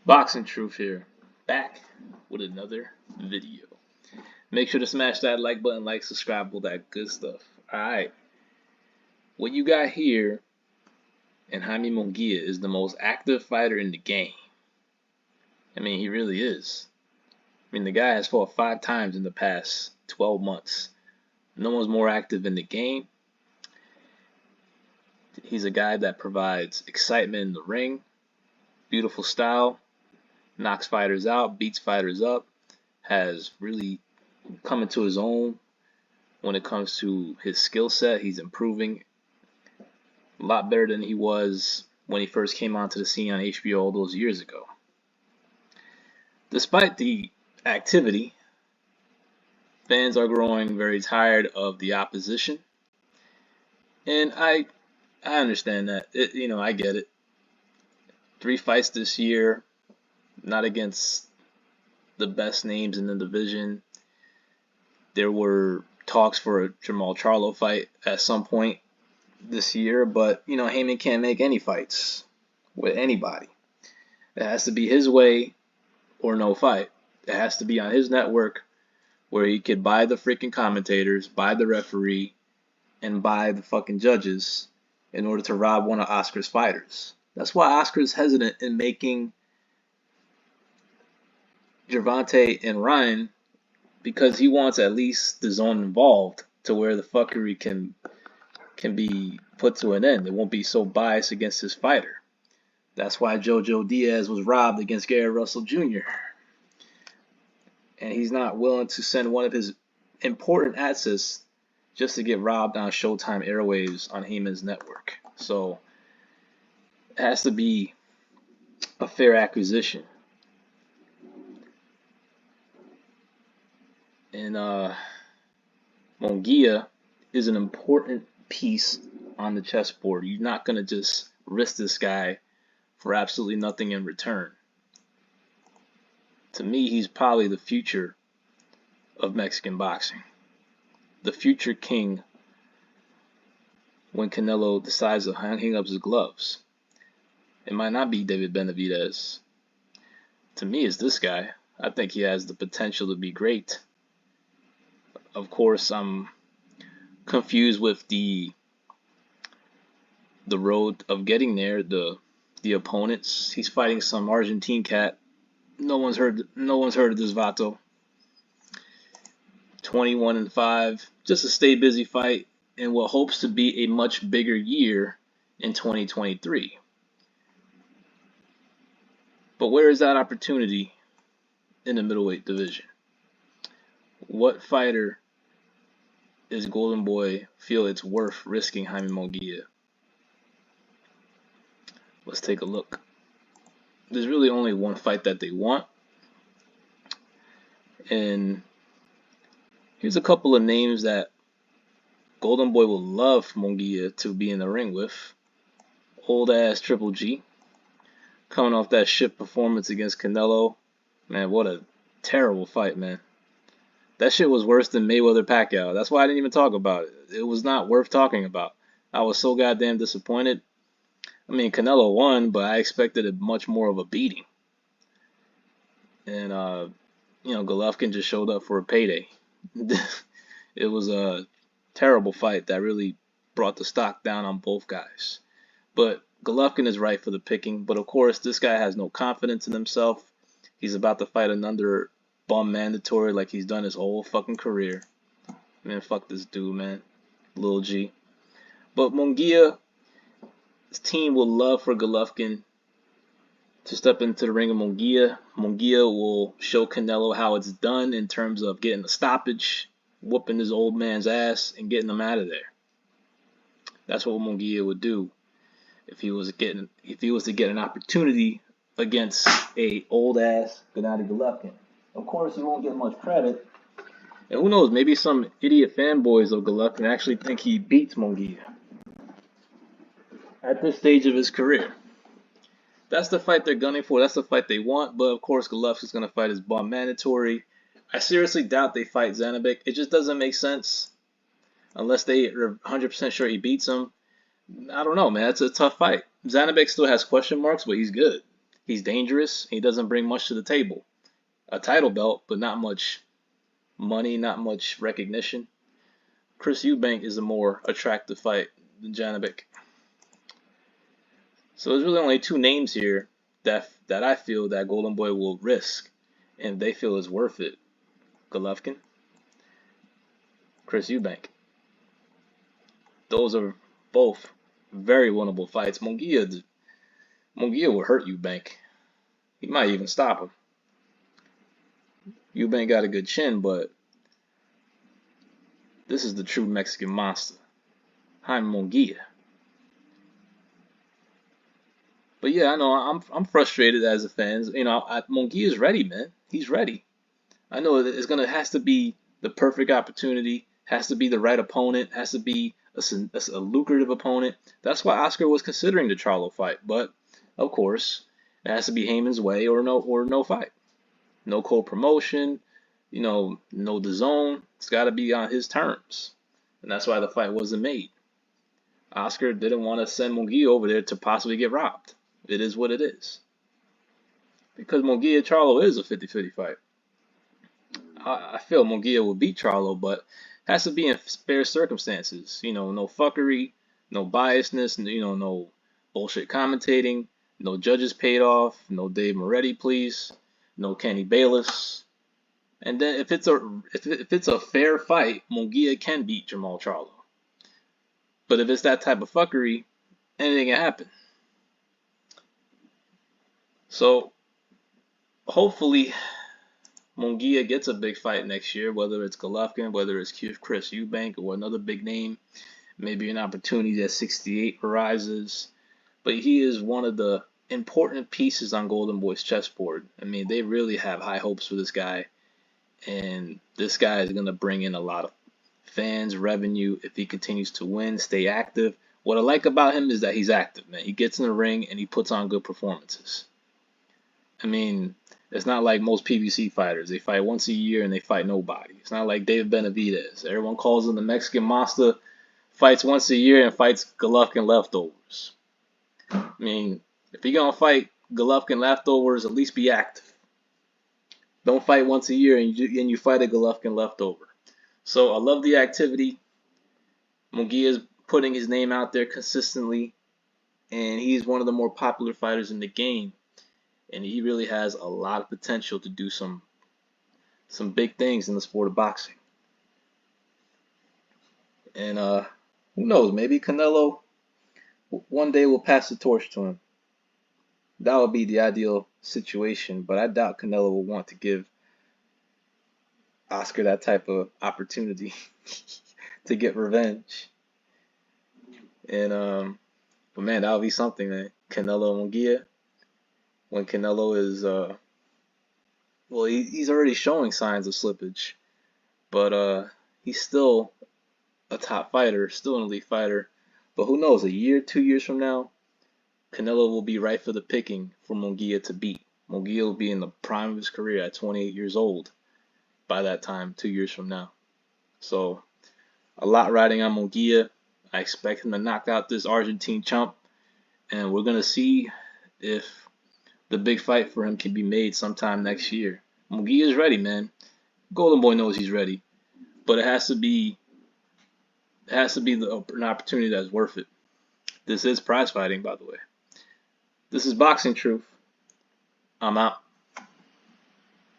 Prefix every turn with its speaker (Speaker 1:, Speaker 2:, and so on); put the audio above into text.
Speaker 1: Boxing Truth here, back with another video. Make sure to smash that like button, like, subscribe, all that good stuff. Alright, what you got here in Jaime Munguia is the most active fighter in the game. I mean, he really is. I mean, the guy has fought 5 times in the past 12 months. No one's more active in the game. He's a guy that provides excitement in the ring, beautiful style, knocks fighters out, beats fighters up, has really come into his own when it comes to his skill set. He's improving a lot better than he was when he first came onto the scene on HBO all those years ago. Despite the activity, fans are growing very tired of the opposition, and I understand that. I get it. 3 fights this year, not against the best names in the division. There were talks for a Jamal Charlo fight at some point this year, but Heyman can't make any fights with anybody. It has to be his way or no fight. It has to be on his network where he could buy the freaking commentators, buy the referee, and buy the fucking judges in order to rob one of Oscar's fighters. That's why Oscar's hesitant in making Gervonta and Ryan, because he wants at least the zone involved to where the fuckery can be put to an end. It won't be so biased against his fighter. That's why Jojo Diaz was robbed against Gary Russell Jr. And he's not willing to send one of his important assets just to get robbed on Showtime airwaves on Heyman's network. So it has to be a fair acquisition. And Munguia is an important piece on the chessboard. You're not going to just risk this guy for absolutely nothing in return. To me, he's probably the future of Mexican boxing. The future king when Canelo decides to hang up his gloves. It might not be David Benavidez. To me, it's this guy. I think he has the potential to be great. Of course, I'm confused with the road of getting there. The opponents. He's fighting some Argentine cat. No one's heard of this Vato. 21-5. Just a stay busy fight in what hopes to be a much bigger year in 2023. But where is that opportunity in the middleweight division? What fighter is Golden Boy feel it's worth risking Jaime Munguia? Let's take a look. There's really only one fight that they want. And here's a couple of names that Golden Boy will love Munguia to be in the ring with. Old ass Triple G. Coming off that shit performance against Canelo. Man, what a terrible fight, man. That shit was worse than Mayweather-Pacquiao. That's why I didn't even talk about it. It was not worth talking about. I was so goddamn disappointed. I mean, Canelo won, but I expected a much more of a beating. And, Golovkin just showed up for a payday. It was a terrible fight that really brought the stock down on both guys. But Golovkin is right for the picking. But, of course, this guy has no confidence in himself. He's about to fight another bum mandatory like he's done his whole fucking career. Man, fuck this dude, man. Lil G. But Munguia, his team will love for Golovkin to step into the ring of Munguia. Munguia will show Canelo how it's done in terms of getting a stoppage, whooping his old man's ass, and getting him out of there. That's what Munguia would do if he was to get an opportunity against a old ass Gennady Golovkin. Of course, he won't get much credit. And who knows, maybe some idiot fanboys of Golovkin actually think he beats Munguia at this stage of his career. That's the fight they're gunning for. That's the fight they want. But, of course, Golovkin's going to fight his bum mandatory. I seriously doubt they fight Zanabek. It just doesn't make sense unless they are 100% sure he beats him. I don't know, man. It's a tough fight. Zanabek still has question marks, but he's good. He's dangerous. He doesn't bring much to the table. A title belt, but not much money, not much recognition. Chris Eubank is a more attractive fight than Janovic. So there's really only two names here that I feel that Golden Boy will risk, and they feel is worth it. Golovkin, Chris Eubank. Those are both very winnable fights. Munguia will hurt Eubank. He might even stop him. Eubank got a good chin, but this is the true Mexican monster. Jaime Munguia. But yeah, I know I'm frustrated as a fan. You know, Munguia's ready, man. He's ready. I know it's gonna has to be the perfect opportunity, has to be the right opponent, has to be a lucrative opponent. That's why Oscar was considering the Charlo fight. But of course, it has to be Heyman's way or no fight, no co-promotion, you know, no DAZN. It's got to be on his terms, and that's why the fight wasn't made. Oscar didn't want to send Munguia over there to possibly get robbed. It is what it is. Because Munguia Charlo is a 50-50 fight. I feel Munguia will beat Charlo, but it has to be in fair circumstances. You know, no fuckery, no biasness, you know, no bullshit commentating, no judges paid off, no Dave Moretti, please, no Kenny Bayless. And then if it's a fair fight, Munguia can beat Jamal Charlo. But if it's that type of fuckery, anything can happen. So hopefully Munguia gets a big fight next year, whether it's Golovkin, whether it's Chris Eubank, or another big name. Maybe an opportunity at 68 arises. But he is one of the important pieces on Golden Boy's chessboard. I mean, they really have high hopes for this guy. And this guy is going to bring in a lot of fans, revenue, if he continues to win, stay active. What I like about him is that he's active, man. He gets in the ring and he puts on good performances. I mean, it's not like most PBC fighters. They fight once a year and they fight nobody. It's not like David Benavidez. Everyone calls him the Mexican monster. Fights once a year and fights Golovkin leftovers. I mean, if you're going to fight Golovkin leftovers, at least be active. Don't fight once a year and you fight a Golovkin leftover. So I love the activity. Munguia is putting his name out there consistently, and he's one of the more popular fighters in the game. And he really has a lot of potential to do some big things in the sport of boxing. And who knows? Maybe Canelo one day will pass the torch to him. That would be the ideal situation, but I doubt Canelo will want to give Oscar that type of opportunity to get revenge. And but man, that would be something, man. Canelo Munguia, when Canelo is well, he's already showing signs of slippage, but he's still a top fighter, still an elite fighter. But who knows? A year, 2 years from now, Canelo will be right for the picking for Munguia to beat. Munguia will be in the prime of his career at 28 years old by that time, 2 years from now. So a lot riding on Munguia. I expect him to knock out this Argentine chump, and we're gonna see if the big fight for him can be made sometime next year. Munguia is ready, man. Golden Boy knows he's ready, but it has to be an opportunity that's worth it. This is prize fighting, by the way. This is Boxing Truth. I'm out.